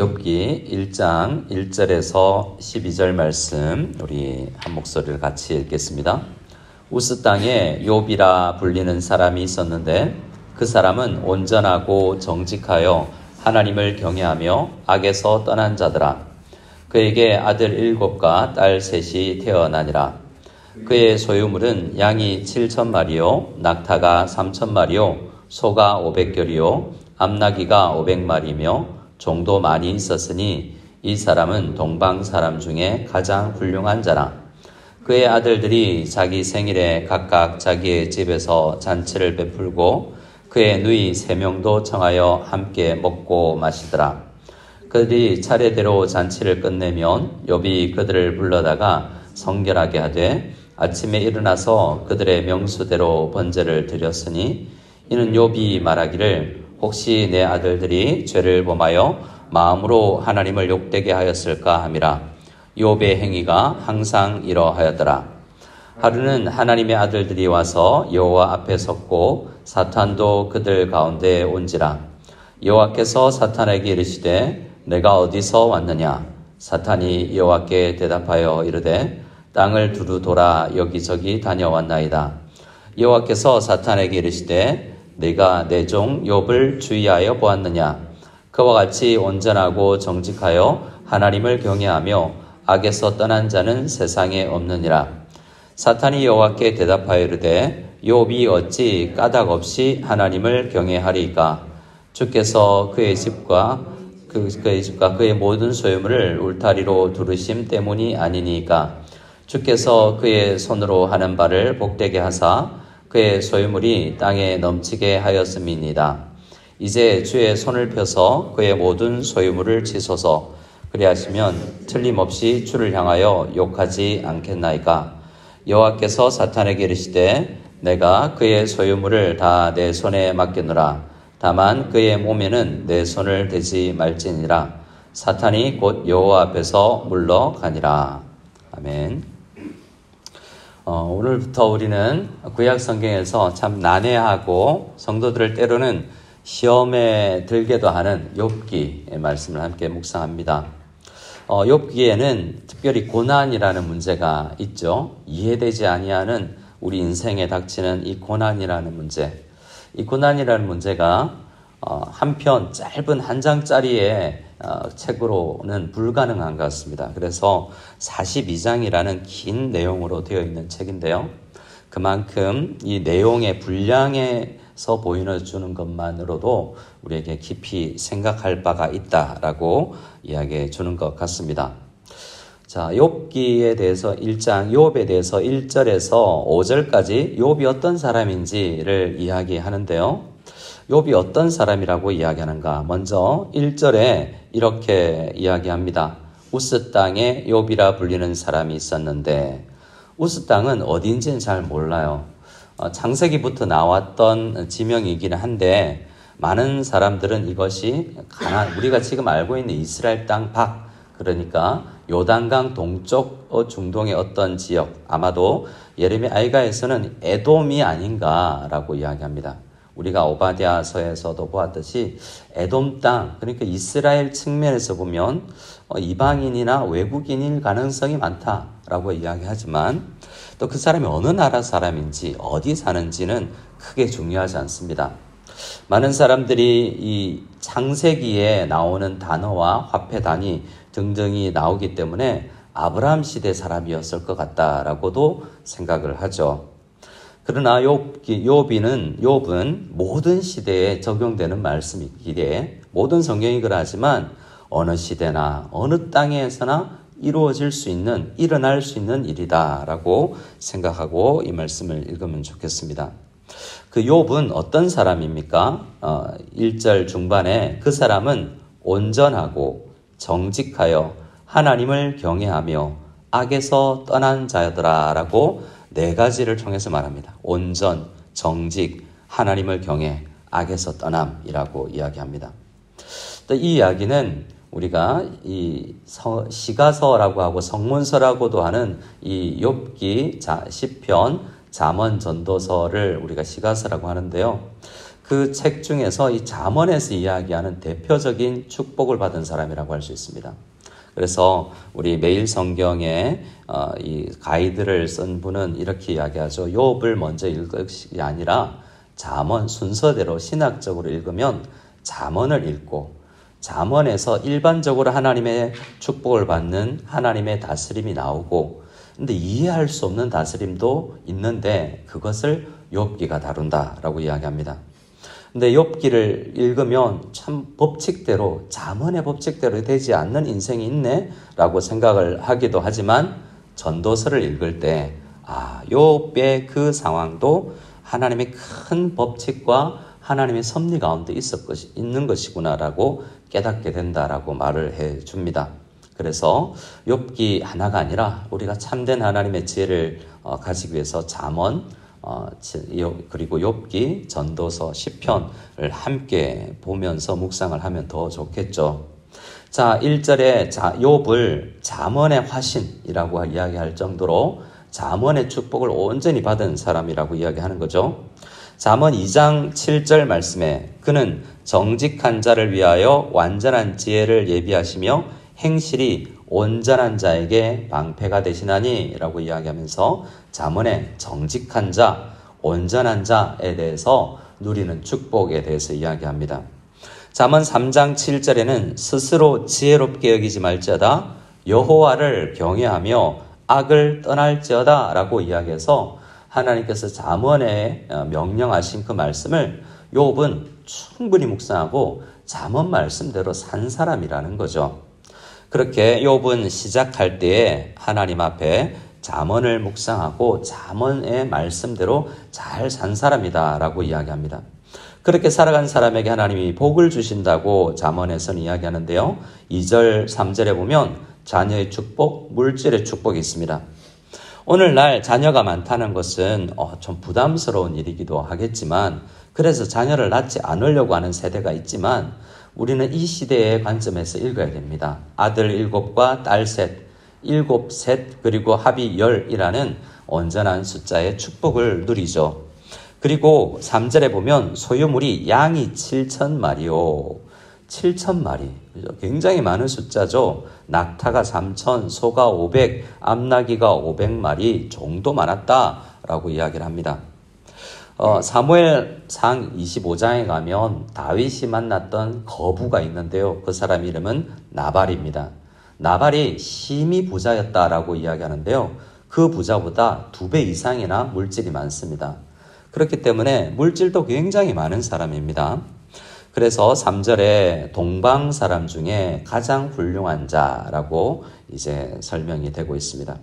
욥기 1장 1절에서 12절 말씀 우리 한 목소리를 같이 읽겠습니다. 우스 땅에 욥이라 불리는 사람이 있었는데 그 사람은 온전하고 정직하여 하나님을 경외하며 악에서 떠난 자더라. 그에게 아들 7과 딸 3이 태어나니라. 그의 소유물은 양이 7,000마리요 낙타가 3,000마리요 소가 500결이요 암나귀가 500마리며 종도 많이 있었으니 이 사람은 동방 사람 중에 가장 훌륭한 자라. 그의 아들들이 자기 생일에 각각 자기의 집에서 잔치를 베풀고 그의 누이 3명도 청하여 함께 먹고 마시더라. 그들이 차례대로 잔치를 끝내면 욥이 그들을 불러다가 성결하게 하되 아침에 일어나서 그들의 명수대로 번제를 드렸으니 이는 욥이 말하기를 혹시 내 아들들이 죄를 범하여 마음으로 하나님을 욕되게 하였을까 함이라. 욥의 행위가 항상 이러하였더라. 하루는 하나님의 아들들이 와서 여호와 앞에 섰고 사탄도 그들 가운데 온지라. 여호와께서 사탄에게 이르시되 내가 어디서 왔느냐? 사탄이 여호와께 대답하여 이르되 땅을 두루 돌아 여기저기 다녀왔나이다. 여호와께서 사탄에게 이르시되 네가 내 종 욥을 주의하여 보았느냐? 그와 같이 온전하고 정직하여 하나님을 경외하며 악에서 떠난 자는 세상에 없느니라. 사탄이 여호와께 대답하여 이르되 욥이 어찌 까닭 없이 하나님을 경외하리이까? 주께서 그의 집과 그의 모든 소유물을 울타리로 두르심 때문이 아니니까. 주께서 그의 손으로 하는 바를 복되게 하사 그의 소유물이 땅에 넘치게 하였음이니이다. 이제 주의 손을 펴서 그의 모든 소유물을 치소서. 그리하시면 틀림없이 주를 향하여 욕하지 않겠나이까. 여호와께서 사탄에게 이르시되 내가 그의 소유물을 다 내 손에 맡겼노라. 다만 그의 몸에는 내 손을 대지 말지니라. 사탄이 곧 여호와 앞에서 물러가니라. 아멘. 오늘부터 우리는 구약 성경에서 참 난해하고 성도들을 때로는 시험에 들게도 하는 욥기의 말씀을 함께 묵상합니다. 욥기에는 특별히 고난이라는 문제가 있죠. 이해되지 아니하는 우리 인생에 닥치는 이 고난이라는 문제. 이 고난이라는 문제가 한편 짧은 한 장짜리의 책으로는 불가능한 것 같습니다. 그래서 42장이라는 긴 내용으로 되어 있는 책인데요. 그만큼 이 내용의 분량에서 보여주는 것만으로도 우리에게 깊이 생각할 바가 있다라고 이야기해 주는 것 같습니다. 자, 욥기에 대해서 1장, 욥에 대해서 1절에서 5절까지 욥이 어떤 사람인지를 이야기하는데요. 욥이 어떤 사람이라고 이야기하는가? 먼저 1절에 이렇게 이야기합니다. 우스 땅에 욥이라 불리는 사람이 있었는데 우스 땅은 어딘지는 잘 몰라요. 창세기부터 나왔던 지명이기는 한데 많은 사람들은 이것이 우리가 지금 알고 있는 이스라엘 땅 밖, 그러니까 요단강 동쪽 중동의 어떤 지역, 아마도 예레미야 아이가에서는 에돔이 아닌가라고 이야기합니다. 우리가 오바댜서에서도 보았듯이 에돔 땅, 그러니까 이스라엘 측면에서 보면 이방인이나 외국인일 가능성이 많다라고 이야기하지만 또 그 사람이 어느 나라 사람인지 어디 사는지는 크게 중요하지 않습니다. 많은 사람들이 이 창세기에 나오는 단어와 화폐 단위 등등이 나오기 때문에 아브라함 시대 사람이었을 것 같다라고도 생각을 하죠. 그러나 욥은 모든 시대에 적용되는 말씀이기에 모든 성경이 그러하지만 어느 시대나 어느 땅에서나 이루어질 수 있는, 일어날 수 있는 일이다라고 생각하고 이 말씀을 읽으면 좋겠습니다. 그 욥은 어떤 사람입니까? 1절 중반에 그 사람은 온전하고 정직하여 하나님을 경외하며 악에서 떠난 자더라라고 4가지를 통해서 말합니다. 온전, 정직, 하나님을 경외, 악에서 떠남이라고 이야기합니다. 또 이 이야기는 우리가 이 시가서라고 하고 성문서라고도 하는 이 욥기, 시편, 잠언, 전도서를 우리가 시가서라고 하는데요. 그 책 중에서 이 잠언에서 이야기하는 대표적인 축복을 받은 사람이라고 할 수 있습니다. 그래서 우리 매일 성경에 이 가이드를 쓴 분은 이렇게 이야기하죠. 욥을 먼저 읽을 것이 아니라 잠언 순서대로 신학적으로 읽으면 잠언을 읽고 잠언에서 일반적으로 하나님의 축복을 받는 하나님의 다스림이 나오고 근데 이해할 수 없는 다스림도 있는데 그것을 욥기가 다룬다라고 이야기합니다. 근데 욥기를 읽으면 참 법칙대로 잠언의 법칙대로 되지 않는 인생이 있네라고 생각을 하기도 하지만 전도서를 읽을 때 욥의 그 상황도 하나님의 큰 법칙과 하나님의 섭리 가운데 있는 것이구나라고 깨닫게 된다라고 말을 해줍니다. 그래서 욥기 하나가 아니라 우리가 참된 하나님의 지혜를 가지기 위해서 잠언 그리고 욥기, 전도서, 시편을 함께 보면서 묵상을 하면 더 좋겠죠. 자, 1절에 욥을 잠언의 화신이라고 이야기할 정도로 잠언의 축복을 온전히 받은 사람이라고 이야기하는 거죠. 잠언 2장 7절 말씀에 그는 정직한 자를 위하여 완전한 지혜를 예비하시며 행실이 온전한 자에게 방패가 되시나니 라고 이야기하면서 잠언의 정직한 자, 온전한 자에 대해서 누리는 축복에 대해서 이야기합니다. 잠언 3장 7절에는 스스로 지혜롭게 여기지 말지어다 여호와를 경외하며 악을 떠날지어다 라고 이야기해서 하나님께서 잠언에 명령하신 그 말씀을 욥은 충분히 묵상하고 잠언 말씀대로 산 사람이라는 거죠. 그렇게 욥은 시작할 때에 하나님 앞에 잠언을 묵상하고 잠언의 말씀대로 잘 산 사람이다라고 이야기합니다. 그렇게 살아간 사람에게 하나님이 복을 주신다고 잠언에서는 이야기하는데요. 2절, 3절에 보면 자녀의 축복, 물질의 축복이 있습니다. 오늘날 자녀가 많다는 것은 좀 부담스러운 일이기도 하겠지만 그래서 자녀를 낳지 않으려고 하는 세대가 있지만 우리는 이 시대의 관점에서 읽어야 됩니다. 아들 7과 딸 3, 7, 셋 그리고 합이 10이라는 온전한 숫자의 축복을 누리죠. 그리고 3절에 보면 소유물이 양이 7,000마리요. 7,000마리. 굉장히 많은 숫자죠. 낙타가 3,000, 소가 500, 암나귀가 500마리 정도 많았다라고 이야기를 합니다. 사무엘상 25장에 가면 다윗이 만났던 거부가 있는데요. 그 사람 이름은 나발입니다. 나발이 심히 부자였다라고 이야기하는데요. 그 부자보다 2배 이상이나 물질이 많습니다. 그렇기 때문에 물질도 굉장히 많은 사람입니다. 그래서 3절에 동방 사람 중에 가장 훌륭한 자라고 이제 설명이 되고 있습니다.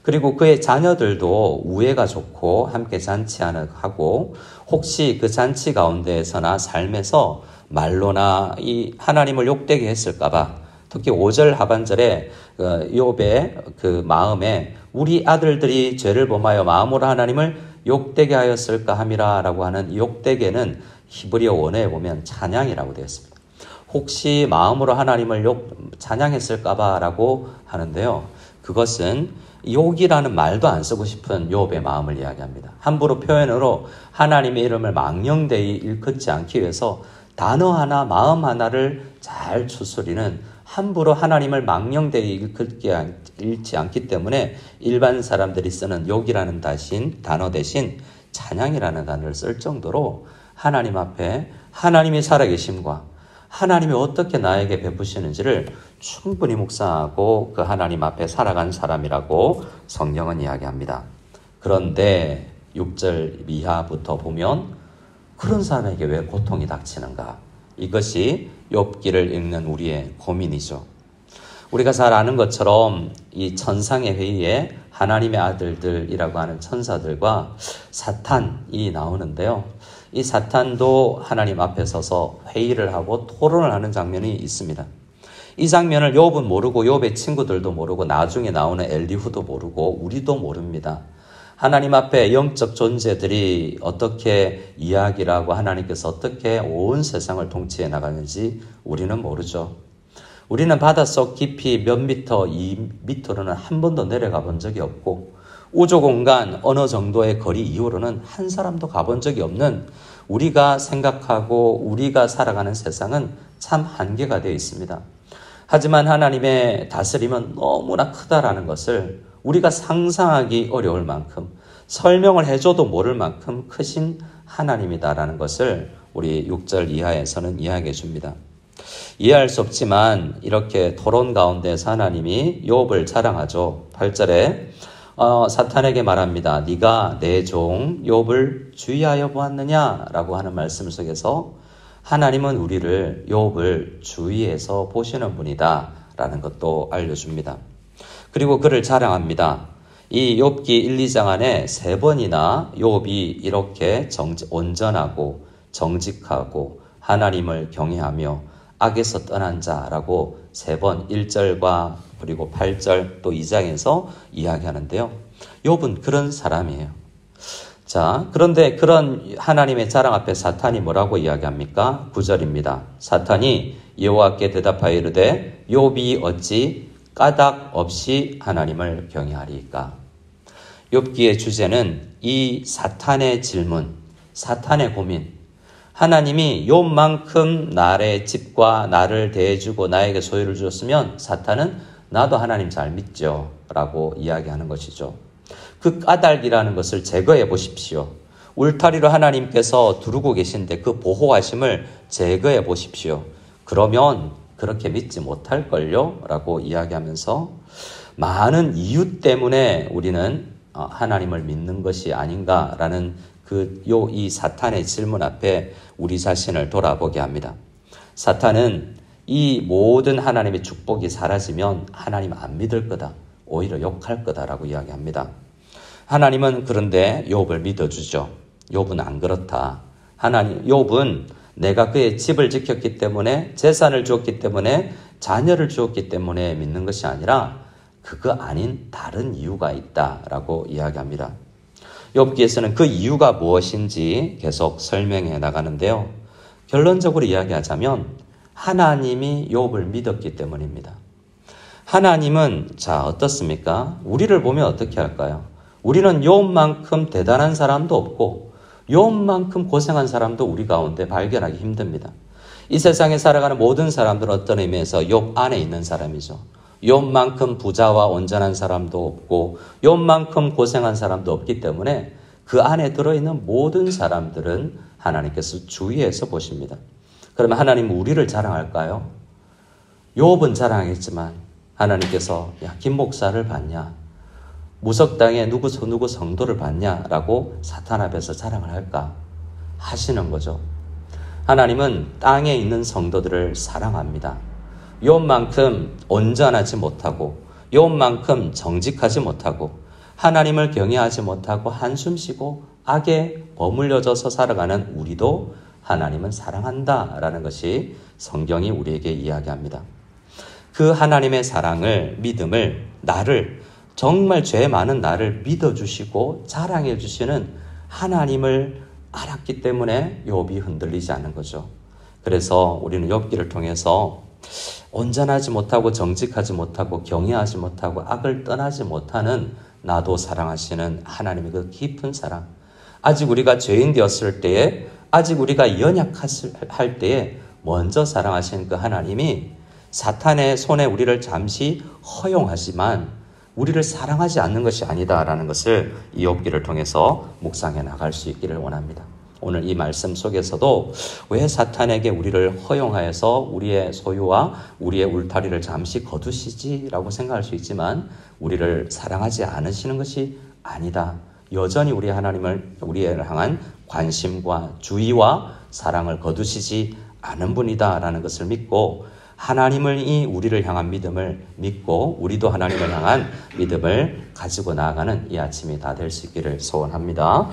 그리고 그의 자녀들도 우애가 좋고 함께 잔치하고 혹시 그 잔치 가운데에서나 삶에서 말로나 이 하나님을 욕되게 했을까봐 특히 5절 하반절에 욥의 그 마음에 우리 아들들이 죄를 범하여 마음으로 하나님을 욕되게 하였을까 함이라 라고 하는 욕되게는 히브리어 원어에 보면 찬양이라고 되어 있습니다. 혹시 마음으로 하나님을 찬양했을까봐 라고 하는데요. 그것은 욕이라는 말도 안 쓰고 싶은 욥의 마음을 이야기합니다. 함부로 표현으로 하나님의 이름을 망령되이 일컫지 않기 위해서 단어 하나, 마음 하나를 잘 추스리는 함부로 하나님을 망령되이 읽지 않기 때문에 일반 사람들이 쓰는 욕이라는 단어 대신 찬양이라는 단어를 쓸 정도로 하나님 앞에 하나님이 살아계심과 하나님이 어떻게 나에게 베푸시는지를 충분히 묵상하고 그 하나님 앞에 살아간 사람이라고 성경은 이야기합니다. 그런데 6절 이하부터 보면 그런 사람에게 왜 고통이 닥치는가? 이것이 욥기를 읽는 우리의 고민이죠. 우리가 잘 아는 것처럼 이 천상의 회의에 하나님의 아들들이라고 하는 천사들과 사탄이 나오는데요. 이 사탄도 하나님 앞에 서서 회의를 하고 토론을 하는 장면이 있습니다. 이 장면을 욥은 모르고 욥의 친구들도 모르고 나중에 나오는 엘리후도 모르고 우리도 모릅니다. 하나님 앞에 영적 존재들이 어떻게 이야기를 하고 하나님께서 어떻게 온 세상을 통치해 나가는지 우리는 모르죠. 우리는 바닷속 깊이 몇 미터, 2미터로는 한 번도 내려가 본 적이 없고 우주 공간 어느 정도의 거리 이후로는 한 사람도 가본 적이 없는 우리가 생각하고 우리가 살아가는 세상은 참 한계가 되어 있습니다. 하지만 하나님의 다스림은 너무나 크다라는 것을 우리가 상상하기 어려울 만큼, 설명을 해줘도 모를 만큼 크신 하나님이다라는 것을 우리 6절 이하에서는 이야기해 줍니다. 이해할 수 없지만 이렇게 토론 가운데서 하나님이 욥을 자랑하죠. 8절에 사탄에게 말합니다. 네가 내 종 욥을 주의하여 보았느냐라고 하는 말씀 속에서 하나님은 우리를 욥을 주의해서 보시는 분이다 라는 것도 알려줍니다. 그리고 그를 자랑합니다. 이 욥기 1, 2장 안에 3번이나 욥이 이렇게 온전하고 정직하고 하나님을 경외하며 악에서 떠난 자라고 3번 1절과 그리고 8절 또 2장에서 이야기하는데요. 욥은 그런 사람이에요. 자, 그런데 그런 하나님의 자랑 앞에 사탄이 뭐라고 이야기합니까? 9절입니다. 사탄이 여호와께 대답하여 이르되 욥이 어찌 까닭 없이 하나님을 경외하리이까? 욥기의 주제는 이 사탄의 질문, 사탄의 고민. 하나님이 욥만큼 나의 집과 나를 대해주고 나에게 소유를 주었으면 사탄은 나도 하나님 잘 믿죠 라고 이야기하는 것이죠. 그 까닭이라는 것을 제거해 보십시오. 울타리로 하나님께서 두르고 계신데 그 보호하심을 제거해 보십시오. 그러면 그렇게 믿지 못할걸요 라고 이야기하면서 많은 이유 때문에 우리는 하나님을 믿는 것이 아닌가라는 이 사탄의 질문 앞에 우리 자신을 돌아보게 합니다. 사탄은 이 모든 하나님의 축복이 사라지면 하나님 안 믿을 거다. 오히려 욕할 거다라고 이야기합니다. 하나님은 그런데 욥을 믿어주죠. 욥은 안 그렇다. 욥은 내가 그의 집을 지켰기 때문에 재산을 주었기 때문에 자녀를 주었기 때문에 믿는 것이 아니라 그거 아닌 다른 이유가 있다라고 이야기합니다. 욥기에서는 그 이유가 무엇인지 계속 설명해 나가는데요. 결론적으로 이야기하자면 하나님이 욥을 믿었기 때문입니다. 하나님은 어떻습니까? 우리를 보면 어떻게 할까요? 우리는 욥만큼 대단한 사람도 없고 욥만큼 고생한 사람도 우리 가운데 발견하기 힘듭니다. 이 세상에 살아가는 모든 사람들은 어떤 의미에서 욥 안에 있는 사람이죠. 욥만큼 부자와 온전한 사람도 없고 욥만큼 고생한 사람도 없기 때문에 그 안에 들어있는 모든 사람들은 하나님께서 주의해서 보십니다. 그러면 하나님은 우리를 자랑할까요? 욥은 자랑하겠지만 하나님께서 김 목사를 봤냐? 무석당에 누구 성도를 봤냐라고 사탄 앞에서 자랑을 할까? 하시는 거죠. 하나님은 땅에 있는 성도들을 사랑합니다. 욥만큼 온전하지 못하고 욥만큼 정직하지 못하고 하나님을 경외하지 못하고 한숨 쉬고 악에 버물려져서 살아가는 우리도 하나님은 사랑한다라는 것이 성경이 우리에게 이야기합니다. 그 하나님의 사랑을, 믿음을, 나를 정말 죄 많은 나를 믿어주시고 자랑해 주시는 하나님을 알았기 때문에 욥이 흔들리지 않는 거죠. 그래서 우리는 욥기를 통해서 온전하지 못하고 정직하지 못하고 경외하지 못하고 악을 떠나지 못하는 나도 사랑하시는 하나님의 그 깊은 사랑, 아직 우리가 죄인 되었을 때에, 아직 우리가 연약할 때에 먼저 사랑하시는 그 하나님이 사탄의 손에 우리를 잠시 허용하지만 우리를 사랑하지 않는 것이 아니다라는 것을 이 욥기를 통해서 묵상해 나갈 수 있기를 원합니다. 오늘 이 말씀 속에서도 왜 사탄에게 우리를 허용하여서 우리의 소유와 우리의 울타리를 잠시 거두시지라고 생각할 수 있지만 우리를 사랑하지 않으시는 것이 아니다. 여전히 우리 하나님을 우리를 향한 관심과 주의와 사랑을 거두시지 않은 분이다라는 것을 믿고 하나님이 우리를 향한 믿음을 믿고 우리도 하나님을 향한 믿음을 가지고 나아가는 이 아침이 다 될 수 있기를 소원합니다.